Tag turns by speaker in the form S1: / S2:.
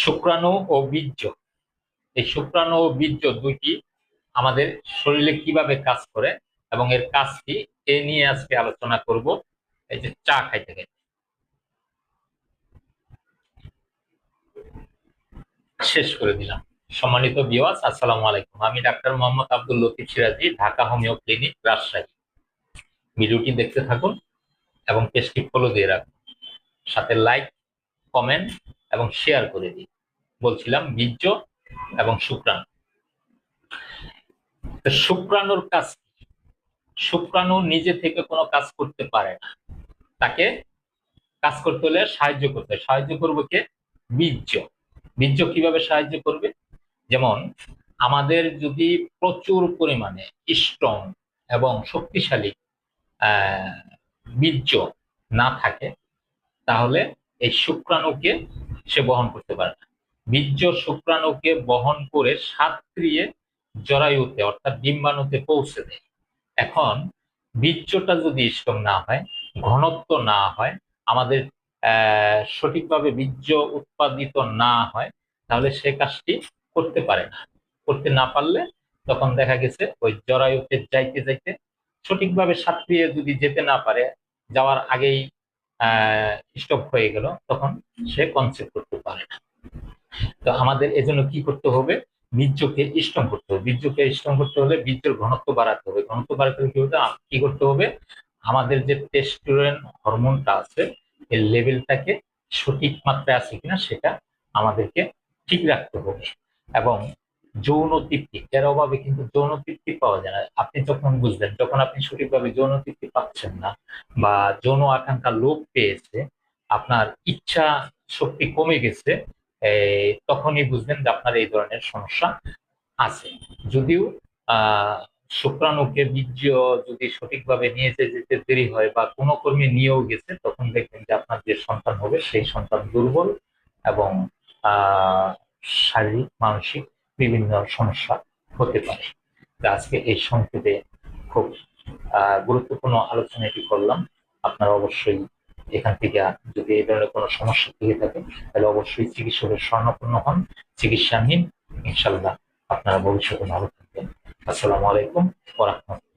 S1: শুক্রাণু ও বীর্য, এই শুক্রাণু ও বীর্য দুইটি আমাদের শরীরে কিভাবে কাজ করে এবং এর কাজ কি, এ নিয়ে আজকে আলোচনা করব। এই যে চা খাইতে খাইতে শেষ করে দিলাম। সম্মানিত ভিউয়ার্স, আসসালামু আলাইকুম। আমি ডাক্তার মোহাম্মদ আব্দুল লতিফ সিরাজি, ঢাকা হোমিও ক্লিনিক, রাজশাহী। ভিডিওটি দেখতে থাকুন এবং পেজটি ফলো দিয়ে রাখুন, সাথে লাইক, কমেন্ট এবং শেয়ার করে দিন। বলছিলাম বীর্য এবং শুক্রাণু। তো শুক্রাণুর কাজ কি? শুক্রাণু নিজে থেকে কোনো কাজ করতে পারে না, তাকে কাজ করতে হলে সাহায্য করতে হয়। সাহায্য করবে কে? বীর্য। বীর্য কিভাবে সাহায্য করবে? যেমন আমাদের যদি প্রচুর পরিমাণে স্ট্রং এবং শক্তিশালী আহ বীর্য না থাকে, তাহলে এই শুক্রাণুকে সে বহন করতে পারে না। বীর্য শুক্রাণুকে বহন করে সাত্রিয়ে জরায়ুতে অর্থাৎ ডিম্বাণুতে পৌঁছে দেয়। এখন বীর্যটা যদি স্ট্রং না হয়, ঘনত্ব না হয়, আমাদের সঠিকভাবে বীর্য উৎপাদিত না হয়, তাহলে সে কাজটি করতে পারে না। করতে না পারলে তখন দেখা গেছে ওই জরায়ুতে যাইতে যাইতে সঠিকভাবে সাঁতরিয়ে যদি যেতে না পারে, যাওয়ার আগেই স্টপ হয়ে গেল, তখন সে কনসেপ্ট করতে পারে না। তো আমাদের এজন্য কি করতে হবে? বীর্যকে স্ট্রং করতে হবে। বীর্যকে স্ট্রং করতে হলে বীর্যের ঘনত্ব বাড়াতে হবে। ঘনত্ব বাড়াতে হলে কি করতে হবে? আমাদের যে টেস্টোস্টেরন হরমোনটা আছে, এর লেভেলটাকে সঠিক মাত্রায় আছে কিনা সেটা আমাদেরকে ঠিক রাখতে হবে। এবং যৌন তৃপ্তি, এর অভাবে কিন্তু যৌন তৃপ্তি পাওয়া যায় না। আপনি যখন বুঝবেন, যখন আপনি সঠিকভাবে যৌন তৃপ্তি পাচ্ছেন না বা যৌন আকাঙ্ক্ষা লোপ পেয়েছে, আপনার ইচ্ছা শক্তি কমে গেছে, তখনই বুঝবেন যে আপনার এই ধরনের সমস্যা আছে। যদিও আহ শুক্রাণুকে বীর্য যদি সঠিকভাবে নিয়ে যেতে দেরি হয় বা কোনো কর্মী নিয়েও গেছে, তখন দেখবেন যে আপনার যে সন্তান হবে সেই সন্তান দুর্বল এবং আহ শারীরিক মানসিক বিভিন্ন সমস্যা হতে পারে। আজকে এই সংক্ষেপে খুব গুরুত্বপূর্ণ আলোচনা এটি করলাম। আপনারা অবশ্যই এখান থেকে যদি এই ধরনের কোনো সমস্যা থেকে থাকে, তাহলে অবশ্যই চিকিৎসকের শরণাপন্ন হন, চিকিৎসা নিন। ইনশাল্লাহ আপনারা ভবিষ্যতে ভালো থাকবেন। আসসালামু আলাইকুম ওয়া রাহমাতুল্লাহ।